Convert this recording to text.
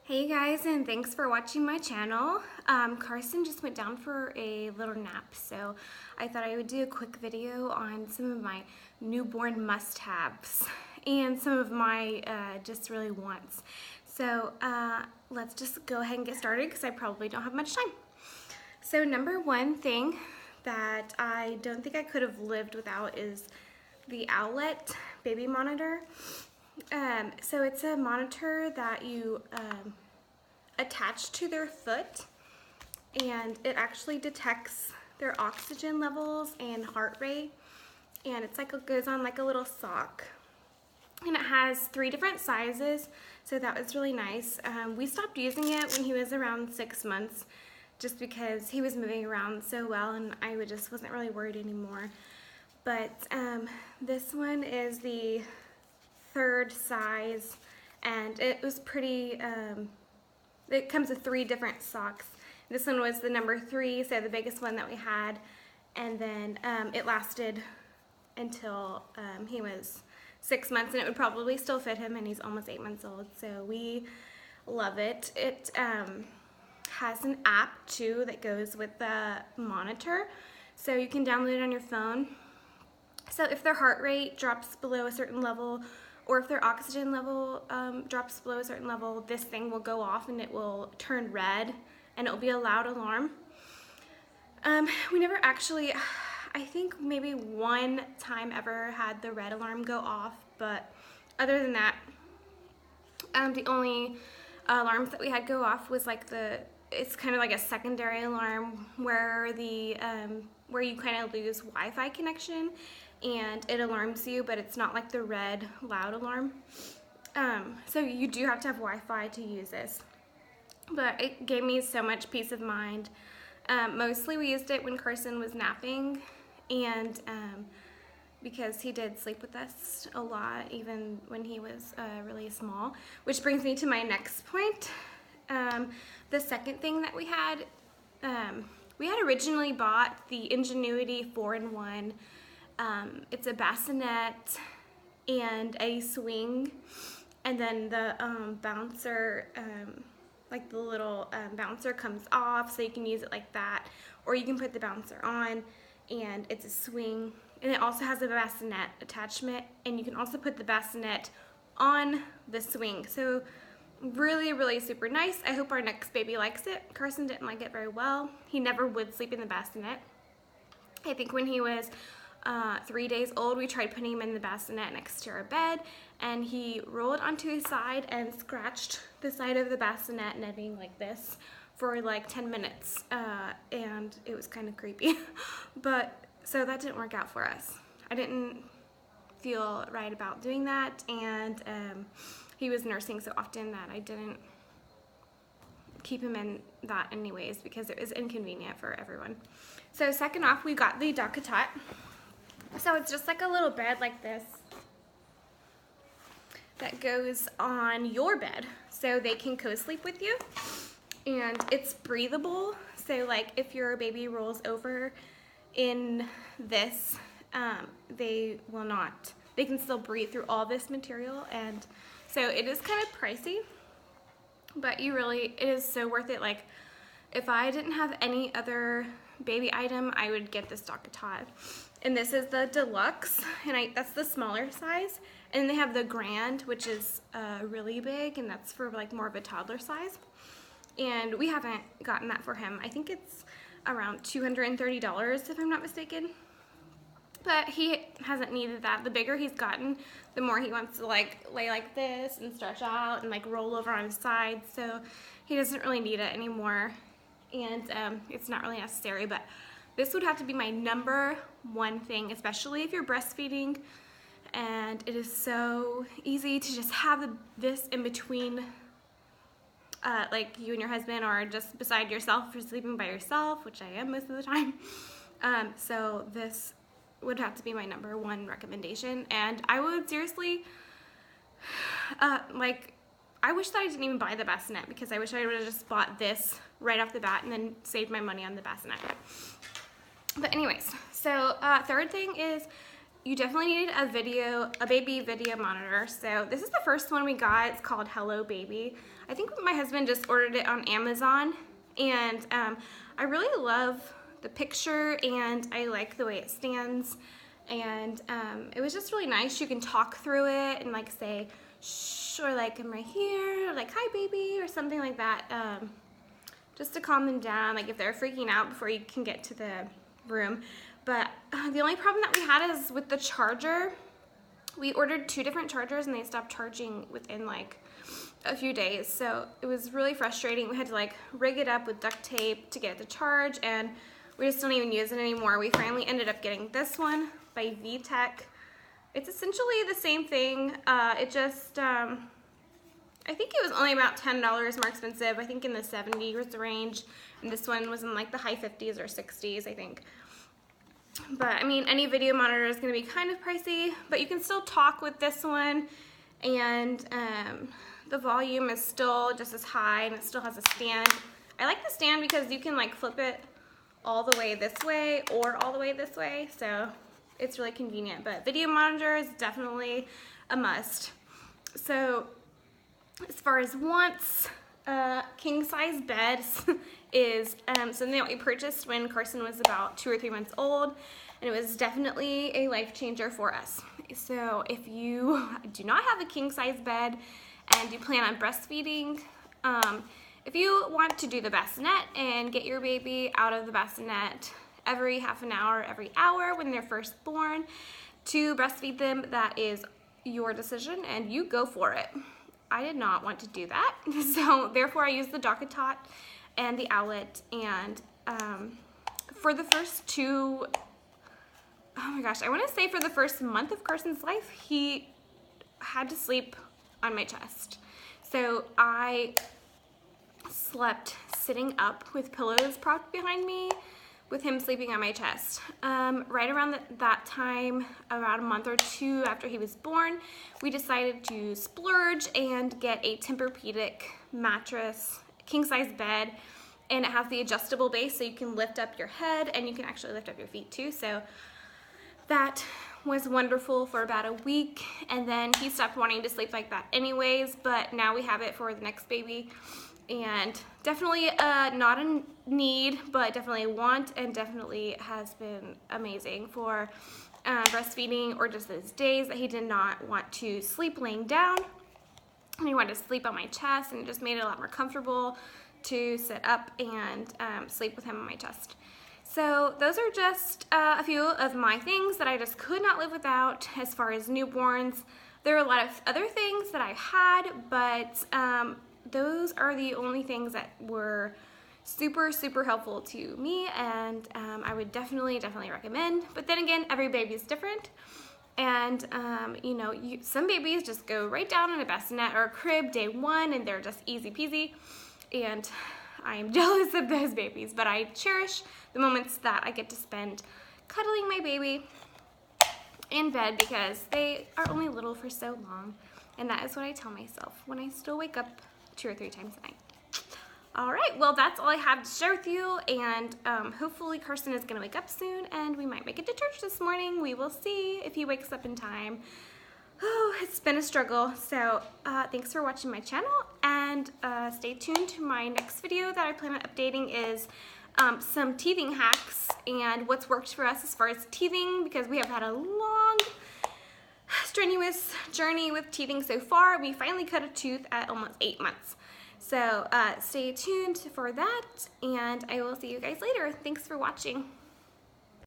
Hey guys, and thanks for watching my channel. Carson just went down for a little nap, so I thought I would do a quick video on some of my newborn must-haves and some of my just really wants. So let's just go ahead and get started because I probably don't have much time. So number one thing that I don't think I could have lived without is the Owlet baby monitor. So it's a monitor that you attach to their foot, and it actually detects their oxygen levels and heart rate, and it's like it goes on like a little sock, and it has 3 different sizes, so that was really nice. We stopped using it when he was around 6 months just because he was moving around so well and I just wasn't really worried anymore. But this one is the 3rd size, and it was pretty, it comes with 3 different socks. This one was the number 3, so the biggest one that we had, and then it lasted until he was 6 months, and it would probably still fit him, and he's almost 8 months old, so we love it. It has an app too that goes with the monitor, so you can download it on your phone. So if their heart rate drops below a certain level, or if their oxygen level drops below a certain level, this thing will go off and it will turn red, and it will be a loud alarm. We never actually, I think maybe one time ever had the red alarm go off, but other than that, the only alarms that we had go off was like it's kind of like a secondary alarm where where you kind of lose Wi-Fi connection and it alarms you, but it's not like the red loud alarm. So you do have to have Wi-Fi to use this, but it gave me so much peace of mind. Mostly we used it when Carson was napping, and because he did sleep with us a lot even when he was really small, which brings me to my next point. The second thing that we had originally bought the Ingenuity 4-in-1. It's a bassinet and a swing, and then the bouncer, like the little bouncer comes off, so you can use it like that, or you can put the bouncer on, and it's a swing, and it also has a bassinet attachment, and you can also put the bassinet on the swing. So really super nice. I hope our next baby likes it. Carson didn't like it very well. He never would sleep in the bassinet. I think when he was 3 days old, we tried putting him in the bassinet next to our bed, and he rolled onto his side and scratched the side of the bassinet netting like this for like 10 minutes, and it was kind of creepy. But so that didn't work out for us. I didn't feel right about doing that, and he was nursing so often that I didn't keep him in that anyways because it was inconvenient for everyone. So second off, we got the DOC-A-TOT. So it's just like a little bed like this that goes on your bed, so they can co-sleep with you, and it's breathable. So like if your baby rolls over in this, they can still breathe through all this material, and so it is kind of pricey, but it is so worth it. Like if I didn't have any other baby item, I would get this DOC-A-TOT. And this is the deluxe, and that's the smaller size. And then they have the grand, which is really big, and that's for like more of a toddler size. And we haven't gotten that for him. I think it's around $230 if I'm not mistaken. But he hasn't needed that. The bigger he's gotten, the more he wants to like lay like this and stretch out and like roll over on his side. So he doesn't really need it anymore, and it's not really necessary. But this would have to be my number one thing, especially if you're breastfeeding, and it is so easy to just have this in between like you and your husband, or just beside yourself for sleeping by yourself, which I am most of the time. So this would have to be my number one recommendation, and I would seriously I wish that I didn't even buy the bassinet, because I wish I would have just bought this right off the bat and then saved my money on the bassinet. But anyways, so third thing is you definitely need a baby video monitor. So this is the first one we got. It's called Hello Baby. I think my husband just ordered it on Amazon, and I really love the picture, and I like the way it stands, and it was just really nice. You can talk through it and like say shh, or like I'm right here, or like hi baby, or something like that, just to calm them down, like if they're freaking out before you can get to the room. But the only problem that we had is with the charger. We ordered 2 different chargers and they stopped charging within like a few days, so it was really frustrating. We had to like rig it up with duct tape to get it to charge, and we just don't even use it anymore. We finally ended up getting this one by VTech. It's essentially the same thing. It just, I think it was only about $10 more expensive. I think in the 70s range, and this one was in like the high 50s or 60s, I think. But I mean, any video monitor is going to be kind of pricey, but you can still talk with this one, and the volume is still just as high, and it still has a stand. I like the stand because you can like flip it all the way this way or all the way this way, so it's really convenient. But video monitor is definitely a must. So as far as wants, king size beds is something that we purchased when Carson was about 2 or 3 months old, and it was definitely a life changer for us. So if you do not have a king size bed and you plan on breastfeeding, if you want to do the bassinet and get your baby out of the bassinet every half an hour, every hour when they're first born to breastfeed them, that is your decision and you go for it. I did not want to do that, so therefore I used the DOC-A-TOT and the Owlet, and for the first 2, oh my gosh, I want to say for the first month of Carson's life, he had to sleep on my chest. So I slept sitting up with pillows propped behind me with him sleeping on my chest. Right around that time, about a month or 2 after he was born, we decided to splurge and get a Tempur-Pedic mattress, king-size bed, and it has the adjustable base so you can lift up your head and you can actually lift up your feet too. So that was wonderful for about a week, and then he stopped wanting to sleep like that anyways, but now we have it for the next baby. And definitely not a need, but definitely a want, and definitely has been amazing for breastfeeding, or just those days that he did not want to sleep laying down and he wanted to sleep on my chest, and it just made it a lot more comfortable to sit up and sleep with him on my chest. So those are just a few of my things that I just could not live without as far as newborns. There are a lot of other things that I had, but those are the only things that were super, super helpful to me, and I would definitely recommend. But then again, every baby is different, and you know, some babies just go right down in a bassinet or a crib day 1, and they're just easy peasy, and I am jealous of those babies, but I cherish the moments that I get to spend cuddling my baby in bed, because they are only little for so long, and that is what I tell myself when I still wake up 2 or 3 times a night. All right, well, that's all I have to share with you, and hopefully Carson is gonna wake up soon, and we might make it to church this morning. We will see if he wakes up in time. Oh, it's been a struggle. So thanks for watching my channel, and stay tuned to my next video that I plan on updating is some teething hacks and what's worked for us as far as teething, because we have had a long, strenuous journey with teething so far. We finally cut a tooth at almost 8 months. So stay tuned for that, and I will see you guys later. Thanks for watching.